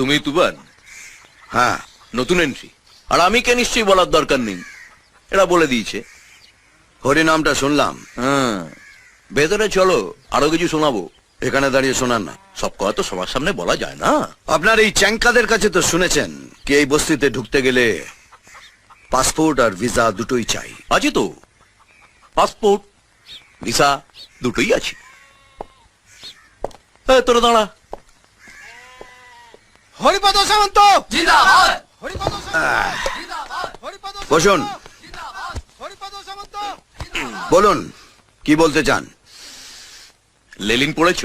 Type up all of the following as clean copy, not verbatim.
তুমি তুবান? হ্যাঁ, নতুন এন্ট্রি। আর আমি কে নিশ্চয়ই বলার দরকার নেই, এরা বলে দিয়েছে। হরিনামটা শুনলাম। হ্যাঁ, ভেতরে চলো, আরো কিছু শোনাবো। এখানে দাঁড়িয়ে শোনান না। সব কথা তো সবার সামনে বলা যায় না। আপনার এই চ্যাংকাদের কাছে তো শুনেছেন কি এই বস্তিতে ঢুকতে গেলে পাসপোর্ট আর ভিসা দুটোই চাই। আছে তো, পাসপোর্ট ভিসা দুটোই আছে। তোরা দাঁড়া। হরিপদ সামন্ত জিন্দাবাদ। হরিপদ সামন্ত হরিপদ বসুন, হরিপদ সামন্ত বলুন কি বলতে চান। লেলিন পড়েছ?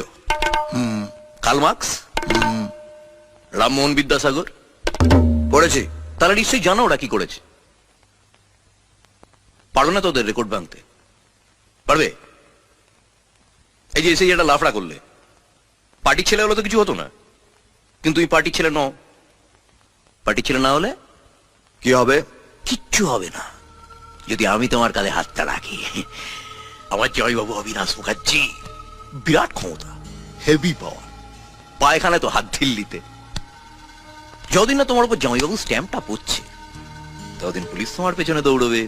কার্ল মার্কস, রামমোহন বিদ্যাসাগর পড়েছি। তারা নিশ্চয়ই জানো ওরা কি করেছে। পারো না তোদের রেকর্ড ভাঙতে? পারবে? এই যে এসে একটা লাফড়া করলে, পার্টির ছেলে হলে তো কিছু হতো না, কিন্তু তুমি পার্টির ছেলে নও। পার্টির ছেলে না হলে কি হবে? কিচ্ছু হবে না যদি আমি তোমার কাঁধে হাতটা রাখি। আমার জয়বাবু অবিনাশ মুখার্জি, বিরাট ক্ষমতা, হেভি পাওয়ার, পায়খানে তো হাত ঢিল্লিতে। যতদিন না তোমার উপর জয়বাবু স্ট্যাম্পটা পড়ছে, ততদিন পুলিশ তোমার পেছনে দৌড়বে,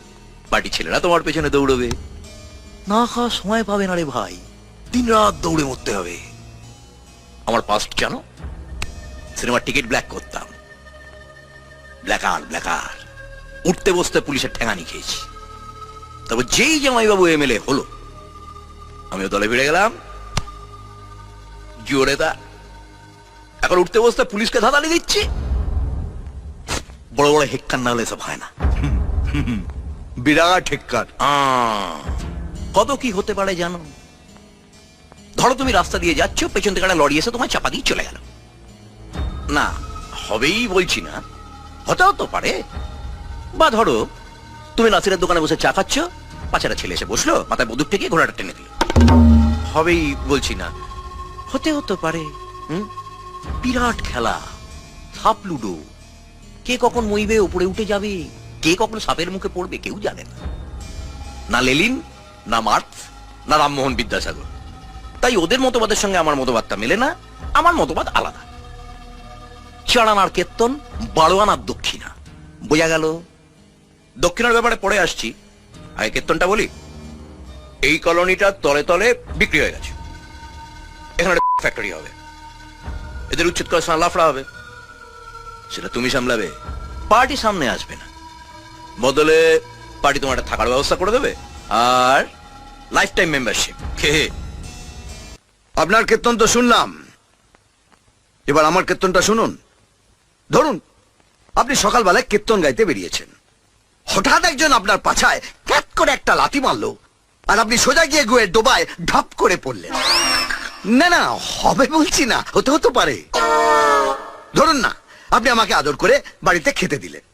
পার্টি ছেলেরা তোমার পেছনে দৌড়বে। না খাওয়া সময় পাবে না রে ভাই, দিন রাত দৌড়ে মরতে হবে। আমার পাস্ট জানো? সিনেমার টিকিট ব্ল্যাক করতাম, ব্ল্যাকার উঠতে বসতে পুলিশের ঠেঙানি খেয়েছি। তারপর যেই জামাইবাবু এমএলএ হলো, আমিও দলে ফিরে গেলাম। জোরে তা এখন উঠতে বসতে পুলিশকে ধাঁধানি দিচ্ছি। বড় বড় হেক্কার না হলে সব হয় না। বিরাট হেক্কার। কত কি হতে পারে জানো? ধরো তুমি রাস্তা দিয়ে যাচ্ছ, পেছন থেকে একটা লরি এসে তোমার চাপা দিয়ে চলে গেল। না, হবেই বলছি না, হতেও তো পারে। বা ধরো তুমি নাসিরের দোকানে বসে চা খাচ্ছ, পাঁচেরা ছেলে এসে বসলো, মাথায় বন্দুক থেকে ঘোড়াটা টেনে দিল। হবেই বলছি না, হতেও তো পারে। বিরাট খেলা, সাপ লুডো। কে কখন মইবে, উপরে উঠে যাবে, কে কখন সাপের মুখে পড়বে কেউ জানে না। না লেলিন, না মার্কস, না রামমোহন বিদ্যাসাগর। তাই ওদের মতবাদের সঙ্গে আমার মতবাদটা মেলে না। আমার মতবাদ আলাদা। চারানার কীর্তন, বারোয়ানার দক্ষিণা। বোঝা গেল? দক্ষিণার ব্যাপারে পরে আসছি, আগে কীর্তনটা বলি। এই কলোনিটা তলে তলে বিক্রি হয়ে গেছে, এখানে ফ্যাক্টরি হবে, এদের উচ্ছেদ করার সময় লাফড়া হবে। সেটা তুমি সামলাবে, পার্টি সামনে আসবে না। বদলে পার্টি তোমার একটা থাকার ব্যবস্থা করে দেবে, আর লাইফ টাইম মেম্বারশিপ। আপনার কীর্তন তো শুনলাম, এবার আমার কীর্তনটা শুনুন। ধরুন আপনি সকালবেলায় কীর্তন গাইতে বেরিয়েছেন, হঠাৎ একজন আপনার পাছায় ক্যাট করে একটা লাথি মারলো, আর আপনি সোজা গিয়ে গুয়ের ডোবায় ঢাপ করে পড়লেন। না না, হবে বলছি না, হতে হতে পারে। ধরুন না আপনি আমাকে আদর করে বাড়িতে খেতে দিলেন,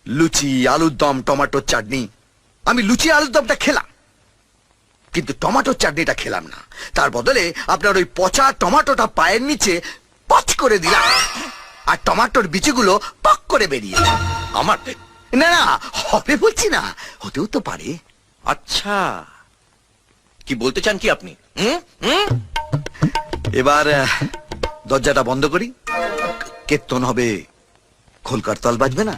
লুচি, আলুর দম, টমেটোর চাটনি। আমি লুচি আলুর দমটা খেলাম, কিন্তু টমেটোর চাটনিটা খেলাম না। তার বদলে আপনার ওই পচা টমেটোটা পায়ের নিচে পচ করে দিলাম, আর টমেটোর বিচিগুলো পক করে বেরিয়ে এলো। আমার না না, হবে বলছি না, হতেও তো পারে। আচ্ছা, কি বলতে চান কি আপনি? এবার দরজাটা বন্ধ করি, কীর্তন হবে, খোলকার তাল বাজবে না।